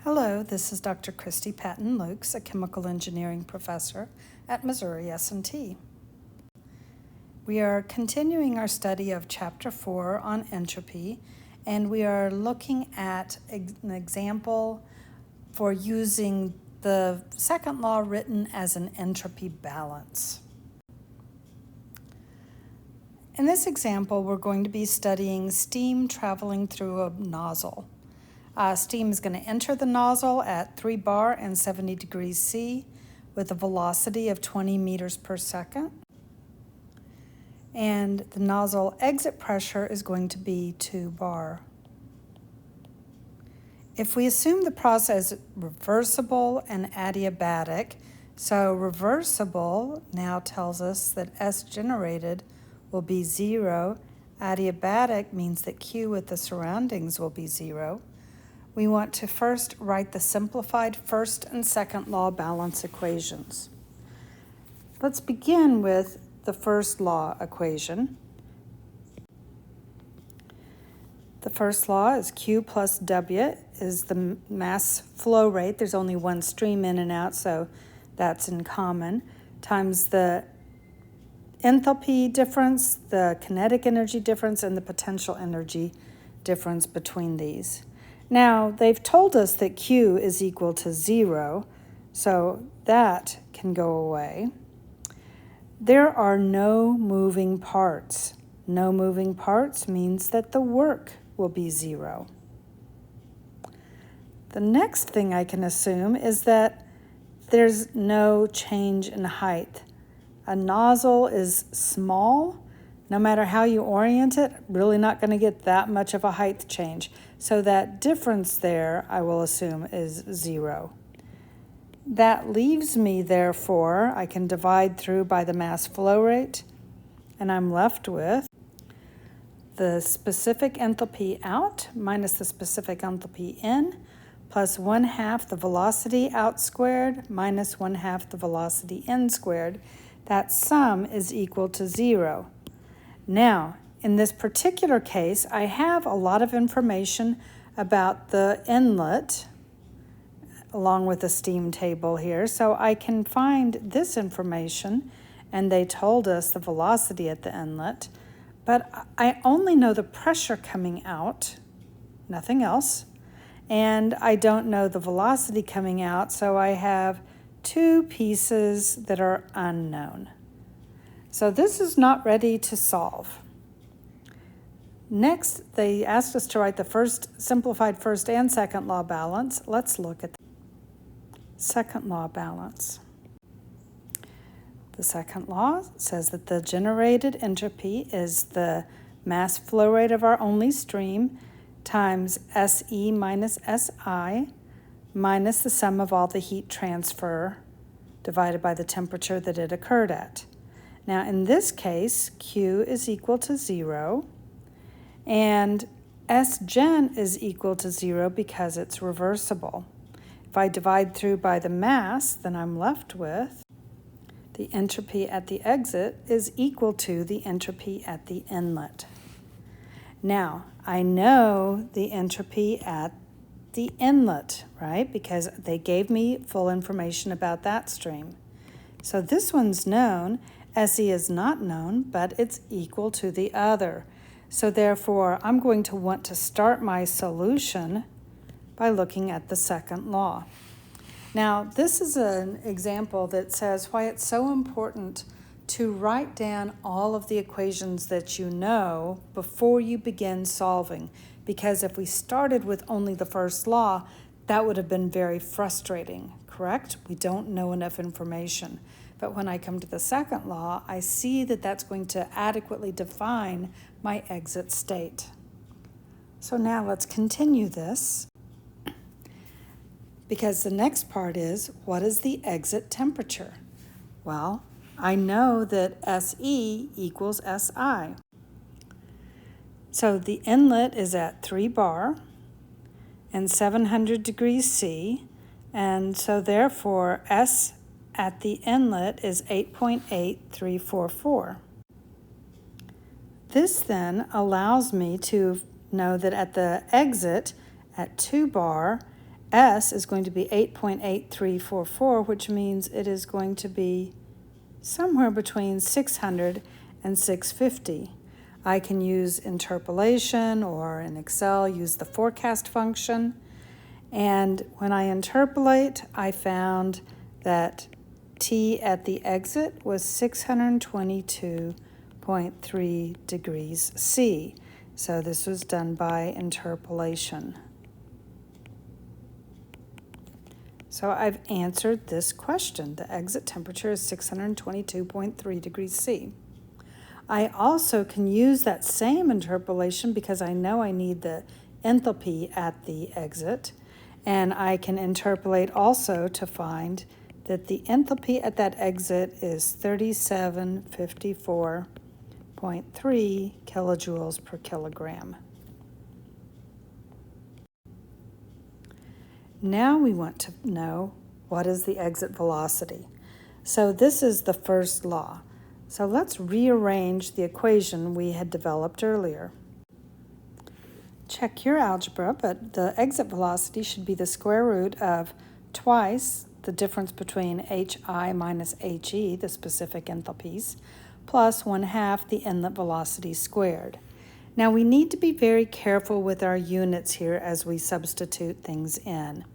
Hello, this is Dr. Christy Patton-Lukes, a chemical engineering professor at Missouri S&T. We are continuing our study of Chapter 4 on entropy, and we are looking at an example for using the second law written as an entropy balance. In this example, we're going to be studying steam traveling through a nozzle. Steam is going to enter the nozzle at 3 bar and 70 degrees C with a velocity of 20 meters per second. And the nozzle exit pressure is going to be 2 bar. If we assume the process is reversible and adiabatic, so reversible now tells us that S generated will be 0. Adiabatic means that Q with the surroundings will be 0. We want to first write the simplified first and second law balance equations. Let's begin with the first law equation. The first law is Q plus W is the mass flow rate. There's only one stream in and out, so that's in common, times the enthalpy difference, the kinetic energy difference, and the potential energy difference between these. Now, they've told us that Q is equal to 0, so that can go away. There are no moving parts. No moving parts means that the work will be 0. The next thing I can assume is that there's no change in height. A nozzle is small. No matter how you orient it, really not going to get that much of a height change. So that difference there, I will assume, is 0. That leaves me, therefore, I can divide through by the mass flow rate, and I'm left with the specific enthalpy out minus the specific enthalpy in, plus 1/2 the velocity out squared minus 1/2 the velocity in squared. That sum is equal to 0. Now, in this particular case, I have a lot of information about the inlet along with the steam table here, so I can find this information, and they told us the velocity at the inlet, but I only know the pressure coming out, nothing else, and I don't know the velocity coming out, so I have 2 pieces that are unknown. So this is not ready to solve. Next, they asked us to write the simplified first and second law balance. Let's look at the second law balance. The second law says that the generated entropy is the mass flow rate of our only stream times SE minus SI minus the sum of all the heat transfer divided by the temperature that it occurred at. Now, in this case, Q is equal to 0, and S gen is equal to 0 because it's reversible. If I divide through by the mass, then I'm left with the entropy at the exit is equal to the entropy at the inlet. Now, I know the entropy at the inlet, right? Because they gave me full information about that stream. So this one's known. SE is not known, but it's equal to the other. So therefore, I'm going to want to start my solution by looking at the second law. Now, this is an example that says why it's so important to write down all of the equations that you know before you begin solving. Because if we started with only the first law, that would have been very frustrating, correct? We don't know enough information. But when I come to the second law, I see that that's going to adequately define my exit state. So now let's continue this, because the next part is, what is the exit temperature? Well, I know that SE equals SI. So the inlet is at 3 bar and 700 degrees C, and so therefore S at the inlet is 8.8344. This then allows me to know that at the exit at 2 bar, S is going to be 8.8344, which means it is going to be somewhere between 600 and 650. I can use interpolation, or in Excel, use the forecast function. And when I interpolate, I found that T at the exit was 622.3 degrees C. So this was done by interpolation. So I've answered this question. The exit temperature is 622.3 degrees C. I also can use that same interpolation because I know I need the enthalpy at the exit, and I can interpolate also to find that the enthalpy at that exit is 3754.3 kilojoules per kilogram. Now we want to know what is the exit velocity. So this is the first law. So let's rearrange the equation we had developed earlier. Check your algebra, but the exit velocity should be the square root of twice the difference between HI minus HE, the specific enthalpies, plus 1/2 the inlet velocity squared. Now we need to be very careful with our units here as we substitute things in.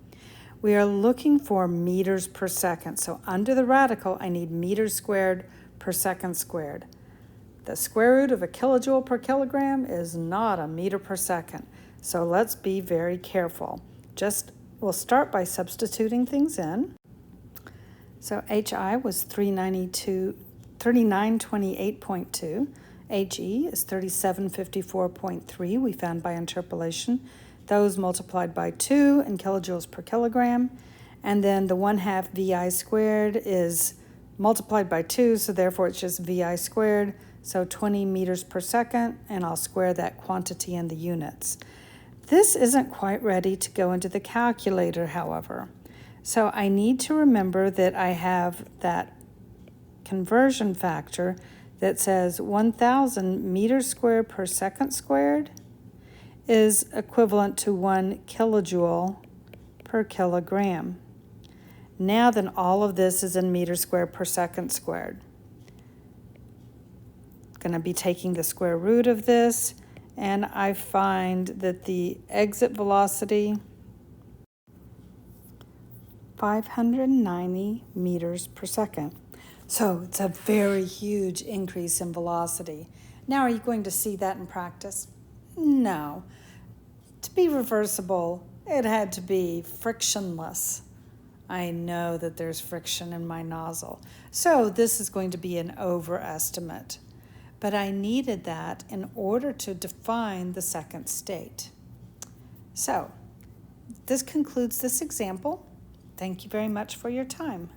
We are looking for meters per second, so under the radical I need meters squared per second squared. The square root of a kilojoule per kilogram is not a meter per second, so let's be very careful. We'll start by substituting things in. So HI was 3928.2. HE is 3754.3, we found by interpolation. Those multiplied by 2 in kilojoules per kilogram. And then the 1/2 VI squared is multiplied by 2, so therefore it's just VI squared, so 20 meters per second, and I'll square that quantity in the units. This isn't quite ready to go into the calculator, however. So I need to remember that I have that conversion factor that says 1,000 meters squared per second squared is equivalent to 1 kilojoule per kilogram. Now then, all of this is in meters squared per second squared. Going to be taking the square root of this, and I find that the exit velocity 590 meters per second. So it's a very huge increase in velocity. Now, are you going to see that in practice? No. To be reversible, it had to be frictionless. I know that there's friction in my nozzle. So this is going to be an overestimate. But I needed that in order to define the second state. So this concludes this example. Thank you very much for your time.